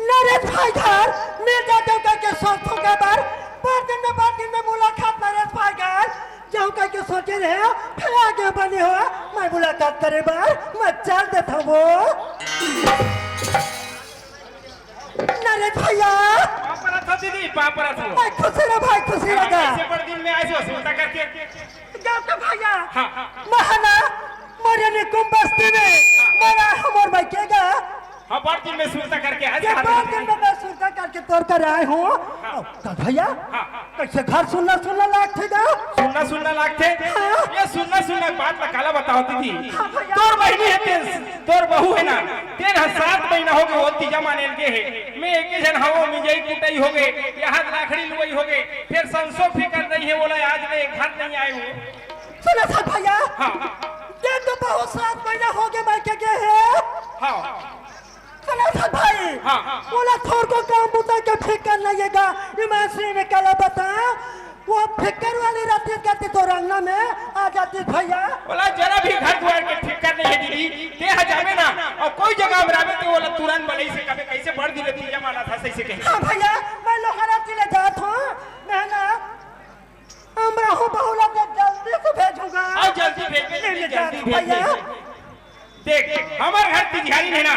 नरेश भाई घर मिल जाते हो के सोचो के बाद दिन में मुलाकात नरेश भाई घर जाऊँ के सोचे रहे फिर आगे बने हो मैं मुलाकात करे बार मैं चल देता वो नरेश भैया पापरा था दीदी पापरा था भाई खुशी रहा भाई खुशी रहा ऐसे पर दिन में ऐसे सुनता करके गाँव के भैया हाँ महाना मरे ने कुंभस्ती में मेरा हमार भाई के गा हाँ बड़ दिन में सुनता करके आज ये बात दिन में मैं सुनता करके तोड़ कर आए हूँ कल भैया कैसे घर सुनना लाग थे गा सुनना लागते ये सुनना बात काला बताओ दीदी तोर बहनी है तोर बहू है ना तेन 7 महीना हो गए वो तीजा माने के है मैं एक जन हवो मिजई कुटई हो गए यहाँ लाखड़ी लुई हो गए फिर संसो फिकर नहीं है बोला आज मैं घर नहीं आए हूँ सुना था भैया ये तो बहुत 7 महीना हो गए मैं के है हाँ सुना था भाई बोला थोड़ को काम बुता के फिकर लगेगा ईमानदारी में क्या बता वो फिकर वाली रहती करती तो रंगना में आ जाती भैया बोला जरा भी घर द्वार के फिकर नहीं है दीदी ते जावे ना और कोई जगह में रावे तो बोला तुरंत बलई से कभी कैसे बढ़ दिले तीजा माना था सही से कहे हां भैया मैं लोहारा जिले जात हूं मैं ना हमरा हूं बहुला के जल्दी से भेजूंगा और जल्दी भेज जल्दी भेज देख हमार घर तिजहारी है ना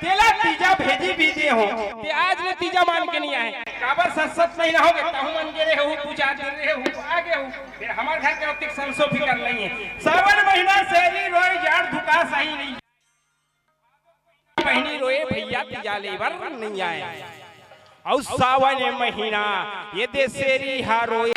तेला तीजा भेजी भी दे हो ते आज ने तीजा मान के नहीं आए काबर 7 महीना हो गए ताहू मन गेरे हो पूजा कर रहे हो आगे हो फिर हमार घर के औतिक संसो फिकर नहीं है सावन महीना सेरी रोए जाड़ धुका सही नहीं बहनी रोए भैया तीजा लेवर नहीं आए और सावन महीना ये दे सेरी हारोए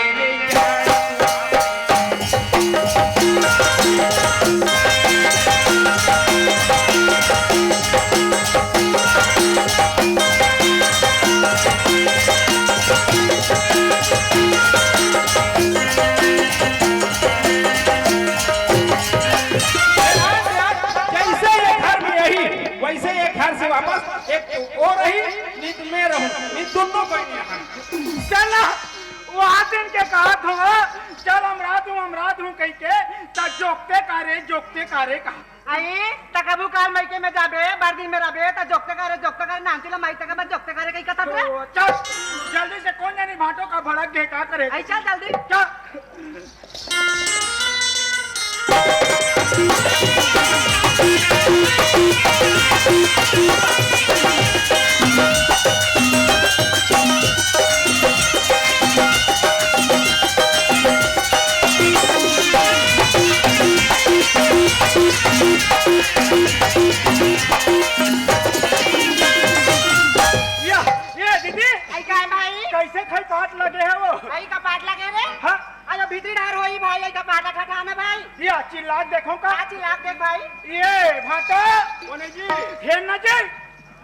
वैसे एक घर से वापस एक और रही नित में रहूं नित दोनों को चल वो दिन के कहा था चल हमरात हूँ कह के ता जोकते कारे कहा आई तकबू काल मायके में जाबे बारदिन में रहबे ता जोकते कारे नांचला माई तक बाद जोकते कारे कई कथा रे चल जल्दी से कौन जानी भाटो का भड़क के का करे आई चल जल्दी ये दीदी आई का भाई कैसे खाई पाट लगे है वो आई का पाट लगे रे हां आयो भीतरी डार होई भाई आई का पाटा खटा ना भाई ये चिल्ला देखो का चिल्लाक देख भाई ये भाटा बोले जी खेल ना जी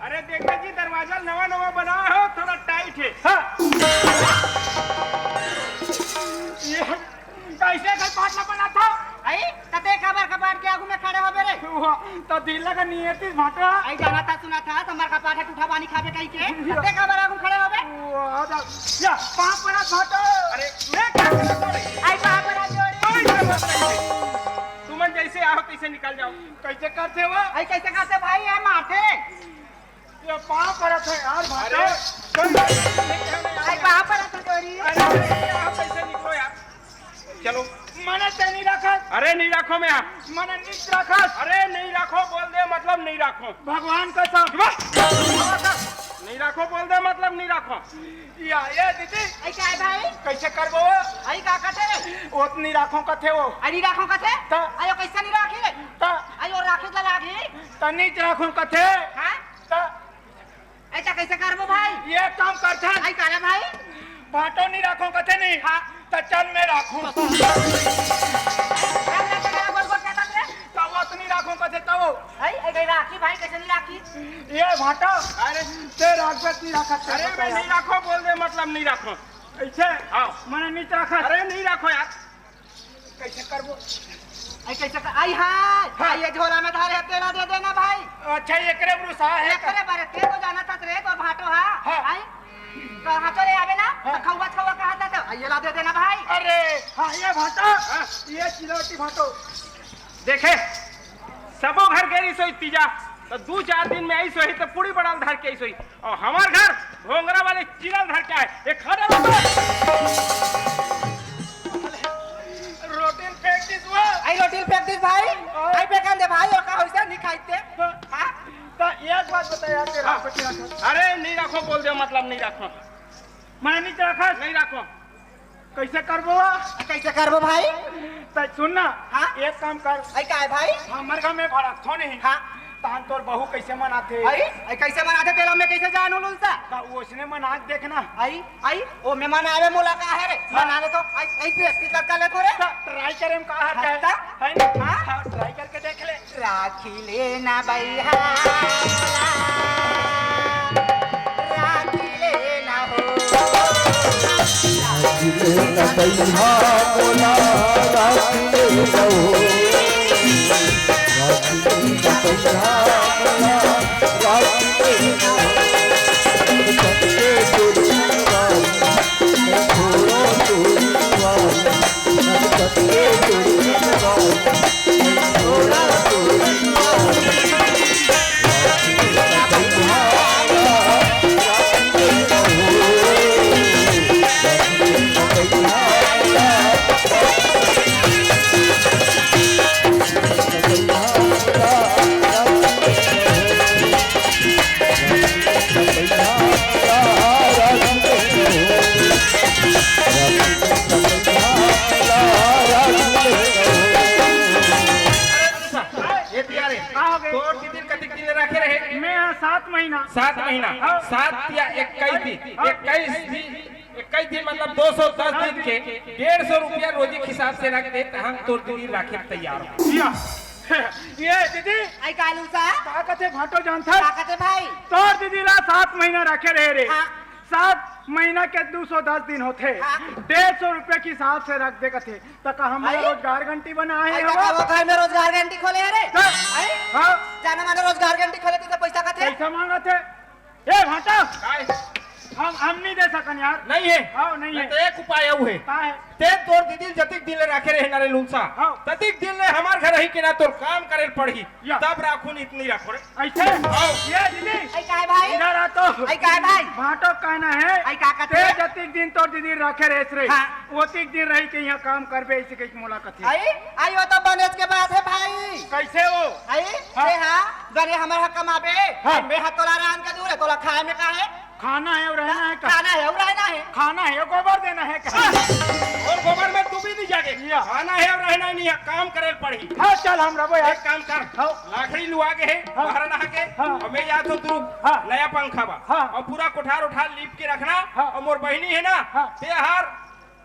अरे देखो जी दरवाजा नवा बना हो थोड़ा टाइट है हाँ ये कैसे खाई पाट ना बना था आई तते खबर कपाट के आगू में खड़े हो बेरे तो दिल लगा नियति भाटा आई जाना था सुना था तुम्हार कपाट है उठा पानी खाबे कहीं के तते खबर आगू खड़े हो बे या पाप पड़ा भाटा अरे मैं क्या करता आई पाप पर जोड़ी तुम जैसे आओ कैसे निकल जाओ कैसे करते हो आई कैसे करते भाई है माथे ये पाप पड़ा था यार भाटा आई पाप पर जोड़ी अरे आप कैसे निकलो यार चलो मने ते नहीं रखा अरे नहीं रखो मैं मने नहीं रखा अरे नहीं रखो बोल दे मतलब नहीं रखो भगवान का सब नहीं रखो बोल दे मतलब नहीं रखो या ये दीदी आई क्या है भाई कैसे करबो आई का कथे ओतनी राखों कथे वो आई राखों कथे ता आयो कैसे नहीं राखी ता आई और राखी ला लागी तनी राखों कथे हां ता ऐसा कैसे करबो भाई ये काम करता आई काला भाई भाटो नहीं राखों कथे नहीं हां ता चल मैं राखूं हमने तेरा गोल गोल कहता रे ता ओतनी राखों कथे ता वो आई गई राखी भाई कैसे नहीं राखी ये भाटा अरे ते राखत नहीं रखा अरे मैं नहीं रखो बोल दे मतलब नहीं रखो ऐसे हाँ मने नहीं रखा अरे नहीं रखो यार कैसे करबो आई कैसे आई हां आई ये झोला में धारे तेरा दे देना भाई अच्छा एकरे ब्रुसा है करे बारे के तो जाना था रे तो भाटो हां आई कहां चले आवे ना खौवा कहा था तो आई ला दे देना भाई अरे हाँ ये भाटा ये चिलौटी भाटो देखे सबो घर गेरी सोई तीजा तो 2-4 दिन में ऐसे ही तो पूरी बड़ाल धर के ऐसे ही और हमार घर भोंगरा वाले चिरल धर के आए एक खड़े रोटी फेंक दी तू आई रोटी फेंक दी भाई आई फेंकन दे भाई और का होइसे नहीं खाइते हां तो एक बात बता यार तेरा अरे नहीं रखो बोल दे मतलब नहीं रखो मैं नहीं रखा नहीं रखो कैसे करबो कैसे करबो भाई तो सुन ना हाँ? एक काम कर आई का है भाई हमर घर में भड़क थो नहीं हां तान तोर बहू कैसे मनाते आई कैसे बनाते तेला में कैसे जानू लुलसा तो उसने मना के देखना आई ओ मेहमान आवे मोला का है रे बनाने तो आई प्रैक्टिस करता ले थोड़े ट्राई करे में कहा है हाँ? है ना हां ट्राई करके देख ले राखी लेना बैहा राखी लेना हो न बैहा बोला राखी ले जाओ राखी न बैहा बोला राखी ले जाओ सबके चोरी वाली छोड़ो चोरी वाली सबके चोरी वाली छोड़ा चोरी वाली राखी न बैहा मैं 7 महीना 7 महीना 7 या 21 दिन 21 दिन मतलब 210 दिन के 150 रुपया रोजी के हिसाब से रख दे तो हम तोर दीदी राखे तैयार हो ये दीदी आई कालू सा का कहते भाटो जानता का कहते भाई तोर दीदी ला 7 महीना रखे रहे रे हाँ। 7 महीना के 210 दिन होते हाँ। 150 रुपए के हिसाब से रख दे कथे तो हमारा आई? रोजगार घंटी बना है आई का वो घर में रोजगार गारंटी खोले है रे हाँ। आई हाँ जाना माने रोजगार गारंटी खोले तो पैसा का थे पैसा मांगा थे ए भाटा हम नहीं दे सकन यार नहीं है हाँ नहीं है तो एक उपाय है का है ते तोर दीदी जतिक दिन ले राखे रहे नारे लूसा हाँ। ततिक दिन ले हमार घर रही के ना तोर काम करे पड़ी या। तब राखून इतनी रखो रे ऐसे हाँ। ये दीदी आई का है भाई इधर आ तो आई का है भाई भाटो कहना है आई का कहते ते जतिक दिन तोर दीदी रखे रेस रे हाँ। ओतिक दिन रही के यहाँ काम करबे ऐसे कहीं मुलाकात है आई आई वो तो बनेज के बात है भाई कैसे वो आई हाँ। रे हां बने हमर हक कमाबे हाँ। मैं हक तोला रान के दूर है तोला खाए में का है खाना है और रहना है खाना है और रहना है खाना है गोबर देना है कहाँ और गोबर में तू भी नहीं जाके या। खाना है और रहना नहीं है काम करे पड़ी हाँ चल हम रहो यार एक काम कर हाँ। लाकड़ी लुआ के है हाँ। बाहर नहा के हाँ। और मैं या तो तू हाँ। नया पंखा बा हाँ। और पूरा कोठार उठार लीप के रखना हाँ। और मोर बहनी है ना हाँ। ते हर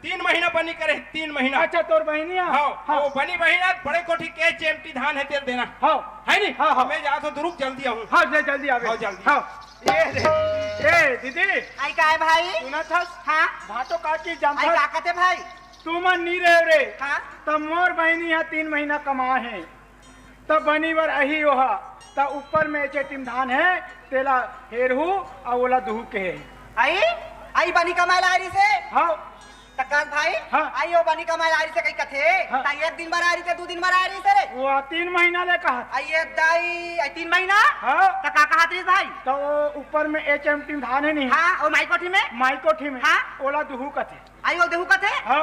3 महीना बनी करे 3 महीना अच्छा तोर बहनिया हाँ वो बनी बहिना बड़े कोठी के चेमटी धान है तेल देना हाँ है नहीं हाँ, हाँ। मैं जा तो रुक जल्दी आऊँ हाँ जल्दी आवे हाँ, जल्दी। हाँ ये दीदी आई का है भाई सुना था हां भाटो का की आई जानता का कहते भाई तू मन नहीं रहे रे हां तो मोर बहनी है 3 महीना कमा है तब बनी बर अही ओहा तो ऊपर में चेटिम धान है तेला हेरहू और ओला दुहू के है आई आई बनी कमाई लारी से हाँ तकाल भाई हाँ। आई ओ बनी कमाई लारी से कई कथे हाँ। ता एक दिन बार आ रही से 2 दिन बार आ रही से रे वो 3 महीना ले कहा आई ये दाई आई 3 महीना हाँ ता का कहत रही भाई तो वो ऊपर में टीम धान है नहीं हां और माई कोठी में माई कोठी में हाँ। ओला दुहू कथे आई ओ देहु कथे हाँ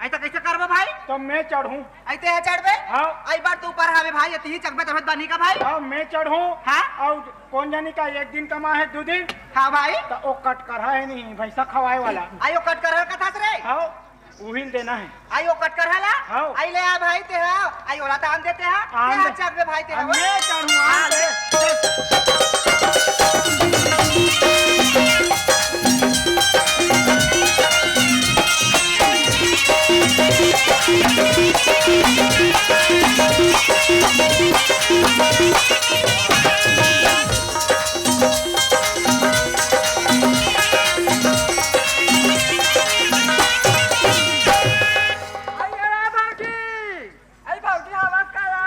आई तो कैसे करबो भाई तो मैं चढ़ूं आई ते चढ़बे हाँ आई बार तू ऊपर आवे भाई यही चकबे तबत बनी का भाई हाँ मैं चढ़ूं हाँ। और कौन जानी का 1 दिन कमा है 2 दिन हां भाई तो वो कट कर है नहीं भैंसा खवाए वाला आई ओ कट कर कथा रे हाँ उहिल देना है आई ओ कट कर हला हाँ। आई ले आ भाई ते हा आई ओला तान देते हा आन ते दे। चकबे भाई ते मैं चढ़ूं हाँ, ले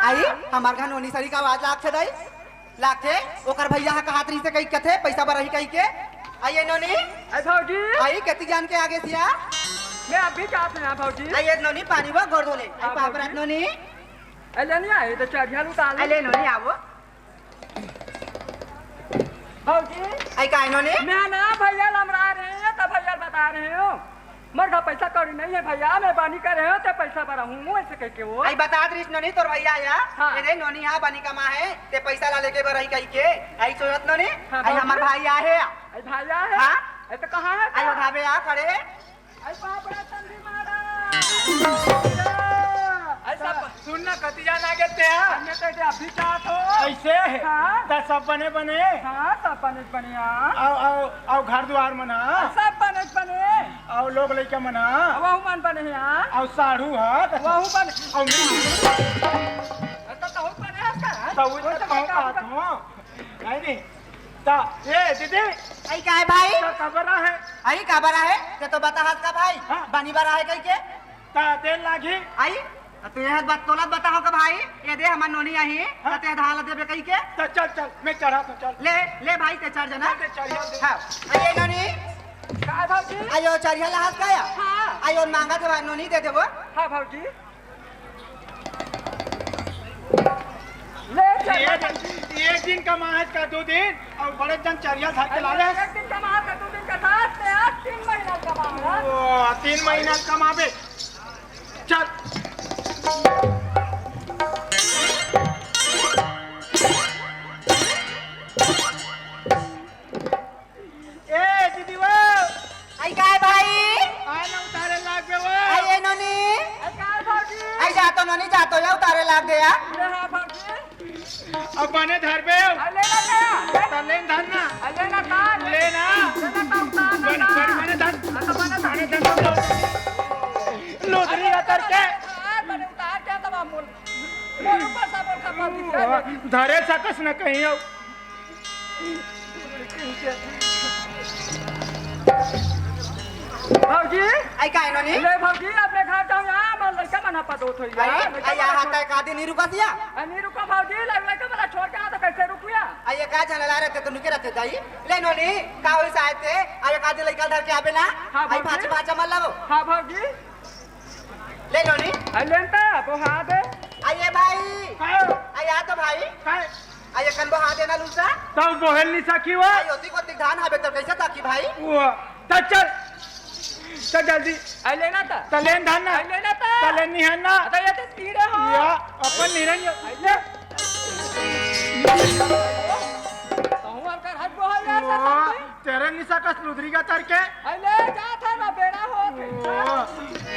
आई हमार घर नोनी सरी का आवाज लाग छे दई लाग छे ओकर भैया हा हाथ रही से कई कथे पैसा बरही कई के आई नोनी भाजी आई कति जान के आगे सिया मैं अभी चाहते हैं भाजी आई नोनी पानी वो गोड़ धोले आई पापरा नोनी अरे नहीं आए तो चढ़िया उतार आई ले नोनी आवो भाजी आई का इन्होंने मैं ना भैया लमरा रहे हैं तो भैया बता रहे हो मर का पैसा कौड़ी नहीं है भैया मैं बानी कर रहे हो तो पैसा भरा हूँ ऐसे कह के वो आई बता दरिस नोनी तोर भैया आया हाँ। रे नोनी यहाँ बनी कमा है ते पैसा ला लेके बरही कही के आई सोचत नोनी हाँ, आई हमार भाई आ है आई भैया है हाँ? आई तो कहाँ है आई उठावे आ खड़े आई बाप रे तंदी मारा आई सब सुनना कतिया ना गेते हैं हमने तो इसे अभी चाहत हो ऐसे है हाँ। तो सब बने बने हाँ सब बने बढ़िया आओ घर द्वार मना सब बने बने आओ लोग लइका मना वहु मन बने यहाँ आओ साढ़ू हाथ वहु बने आओ तो बहुत बने हैं का तो वो तो कहूं बात हो नहीं ता ए दीदी आई का है भाई तो खबर है आई का बरा है ते तो बता हाथ का भाई हाँ। बनी बरा है कही के ता तेल लागी आई तो यह बात तोलत बताओ का भाई ये दे हमार नोनी आई हाँ। ते धाल देबे कही के तो चल चल मैं चढ़ा तो चल ले ले भाई ते चार जना ते चढ़िया दे हां आई नोनी का भाजी आयो चढ़िया ला हाथ का या हाँ आयो मांगा थे नोनी दे देबो हाँ भाजी ले चल एक दिन का माहज का 2 दिन और बड़े जन चरिया था के लाले एक दिन कमा के 2 दिन का साथ से आज 3 महीना कमा ओ 3 महीना कमाबे चल ए दीदी वो आई का है भाई आना उतारे लाग बे वो आई ए नोनी का भाजी आई जातो नोनी जातो या उतारे लाग दे या ले हाँ भाजी अब बने धर बे ले ना ले तलेन धरना ले ना का लेना ले ना का बने धर बने धर लोदरी उतर के बने उतार के तब मोल मोल ऊपर सब का पानी धरे सकस न कहीं हो भाजी आई का है नोनी ले भाजी अपने घर जाओ यहाँ मैं लड़का मना पा दो थोड़ी आई आई यहाँ हाथ का दिन नहीं रुका दिया नहीं रुका भाजी लड़का मेरा छोड़ के आ तो कैसे रुकिया आई का चला रहते तो नुके रहते दाई ले नोनी का होई साहब थे आई का दिन लइका धर के आबे ना हाँ, आई बाबू। पांच पांच मल लाओ हाँ भाजी ले नोनी लेंता बुहा दे आइए भाई आई आ तो भाई आइए कन बहा देना लूसा तब बोहल नहीं सकी वो आई होती को ध्यान आबे तो कैसे ताकि भाई वो तो चल तो जल्दी लेना था तलेन धरना लेना था तलेन नहीं है ना तो ये तो तीरे हो या अपन निरंजन तो हूँ कर हट बुहा जा तेरे निशा का लुदरी का तर के ले जा था ना बेड़ा हो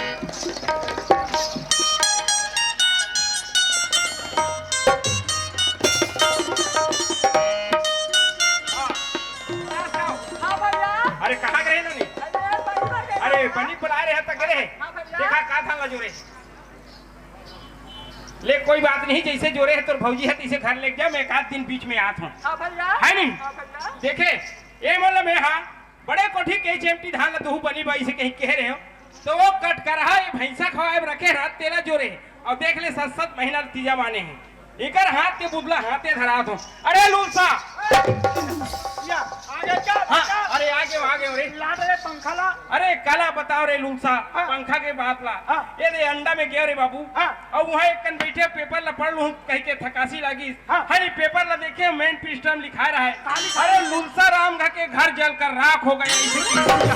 हाँ भैया अरे कहाँ गए नोनी अरे बनी बुला रहे हैं तो गए हाँ भैया। देखा कहाँ था जोरे ले कोई बात नहीं जैसे जोरे है तो भौजी है तैसे घर ले जा मैं एक आध दिन बीच में आता हूँ हाँ भैया है नहीं हाँ भैया देखे ये मतलब मैं हाँ बड़े कोठी के चेमटी धान तू बनी बाई से कहीं कह रहे हो तो वो कट कर रहा है भैंसा खवाए रखे रात तेरा जोरे और देख ले 7-7 महीना तीजा माने हैं इकर हाथ के बुबला हाथे धरा दो अरे लूसा या आगे क्या हाँ अरे आगे रे ला दे पंखा ला अरे काला बताओ रे लूसा हाँ। पंखा के बात ला हाँ। ये दे अंडा में गया रे बाबू हाँ। और वहाँ एक कन बैठे पेपर ला पढ़ लूँ कह के थकासी लगी हाँ। हरी पेपर ला देखे मेन पिस्टम लिखा रहा है अरे लूसा राम घा के घर जल कर राख हो गया इसे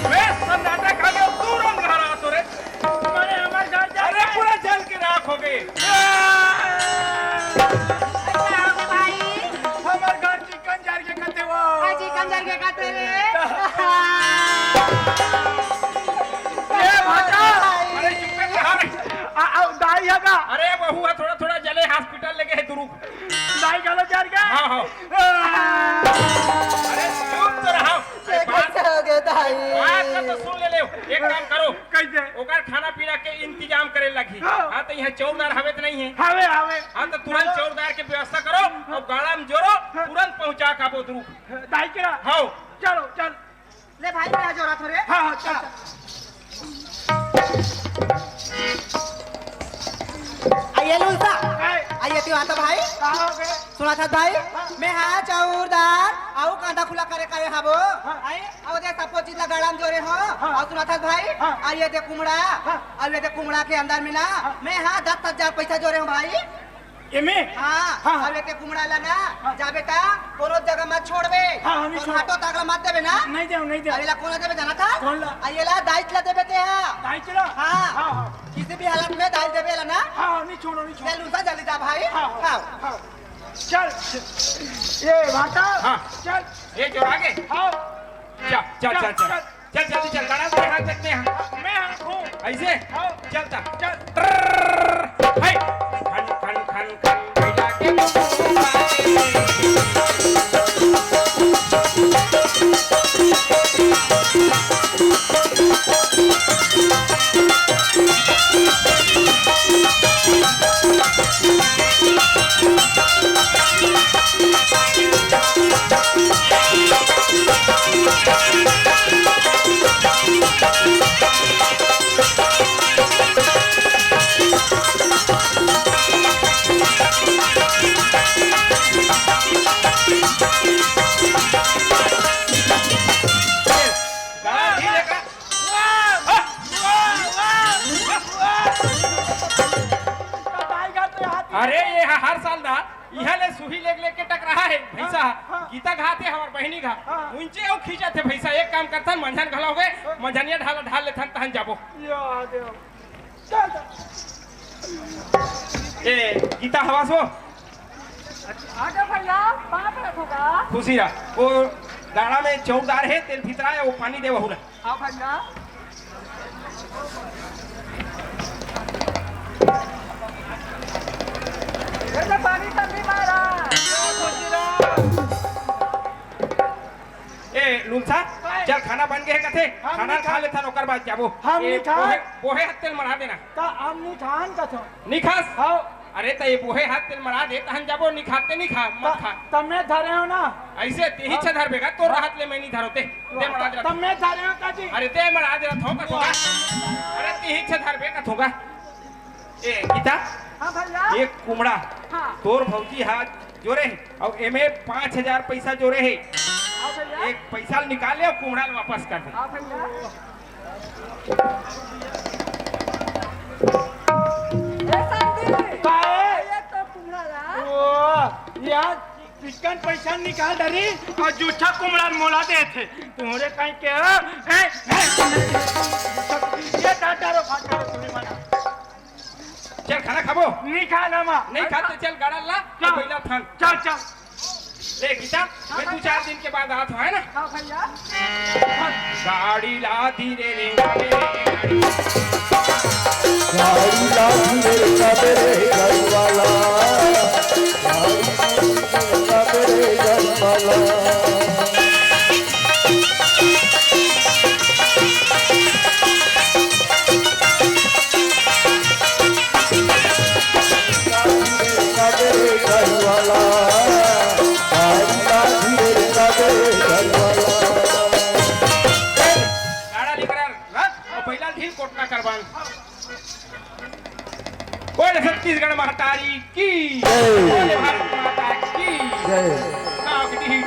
वे सब नाटक खा गया तू रंग रहा तो रे मैंने हमारे घर जा अरे पूरा जल के राख हो गए हमारे घर चिकन जार के कहते वो जी कंजर के खाते रे ए भाजा अरे चुप कर रहा रे दाई है का अरे बहू थोड़ा थोड़ा जले हॉस्पिटल लेके है तुरु दाई गलो जार के हाँ हाँ अरे चुप तो रहो कैसे हो गए दाई बात का तो सुन ले एक काम करो कैसे ओकर खाना पीना के इंतजाम करे लगी हाँ। हाँ तो यहाँ चौरदार हवे तो नहीं है हवे हवे हाँ तो तुरंत चौरदार के व्यवस्था करो और गाड़ा में जोड़ो तुरंत पहुँचा काबो तुरु दाई के हाँ चलो चल ले भाई मेरा जोड़ा थोड़े हाँ हाँ चल आइए लूसा काय आइए तू आता भाई कहाँ हो गए सुना था भाई मैं हाँ चौरदार आओ कांदा खुला करे करे हाबो आई आओ दे सब चीज ला गड़ाम जोरे हो और सुना था भाई आइए दे कुमड़ा आइए दे कुमड़ा के अंदर में ना मैं हाँ 10,000 पैसा जोरे हूँ भाई एमे हाँ हाँ। अब एक कुमड़ा ला ना जा बेटा कोनो जगह मत छोड़बे हाँ, हम नहीं और छोड़- हाथों तागला मत देबे ना नहीं दे अरेला कौन देबे जाना था कौन ला? अरेला दाइच ला देबे ते हां दाई चलो हाँ। हाँ किसी भी हालत में दाइच देबे ला ना हाँ नहीं छोड़ो चल उनसा जल्दी जा भाई हाँ हाँ हाँ चल ये वाटा हाँ। चल ये जो आगे हाँ चल चल चल चल चल जल्दी चल गाड़ा से हाथ देखते हैं मैं हूँ ऐसे हाँ। चलता चल हाय खन खन खन खन बैठा के मुंह गाड़ा धीरे का दाई घाटे हाथ अरे ये हर साल ना यहाँ ले सुही लेके टक रहा है भैसा गीता घाते हमार बहनी घा ऊंचे और खींचा थे भैसा एक काम करता मंझन घलाओगे मंझनिया ढाल लेथन तहन जाबो या देव चल ए गीता हवास हो आगे भैया कहाँ पे रखोगा खुशी रहा वो गाड़ा में चौकदार है तेल भीतरा है वो पानी दे बहुरा हाँ भैया ये तो पानी तभी मारा ए लुलसा चल खाना बन गए कथे हम खाना नहीं खा खा- लेथन ओकर बाद जाबो हम ए, नहीं खा- पोहे हाथ तेल मरा देना का आमनी ठान का थो नहीं खास हाँ अरे तो ये पोहे हाथ तेल मरा दे तहन जाबो नहीं खाते नहीं खा मत खा तब मैं धरे हो ना ऐसे तेही छे धर बेगा तो राहत ले मैं नहीं धरोते दे मरा दे तब मैं धरे हो काजी अरे दे मरा दे रहा का थोगा अरे तेही छे धर बेगा थोगा ए गीता हाँ भैया एक कुमड़ा हाँ तोर भौजी हाथ जोरे है और एमे 5000 पैसा जोरे है हाँ भैया एक पैसा निकाले और कुमड़ा वापस कर दे हाँ भैया ए शांति काहे ये तो कुम्हड़ा ला ओ यार चिकन पैसा निकाल डरी और जूठा कुमड़ा मोला दे थे तुम्हारे कहीं के ये डाटा रो फाटा रो तुम्हें माना चल खाना खाबो नहीं खाना माँ नहीं खाते चल गाड़ा ला चल। पहला थान चल चल ले गीता मैं 2-4 दिन के बाद आत है ना हाँ भैया गाड़ी ला धीरे रे गाड़ी रे गाड़ी गाड़ी लाठी मेरे घर वाला गाड़ी मेरे घर वाला मेरे घर वाला गाड़ी लाठी मेरे घर वाला गाड़ा लेकर आ और पहला ढील कोटना करवान बोले छत्तीसगढ़ महतारी की जय। बोले भारत माता की जय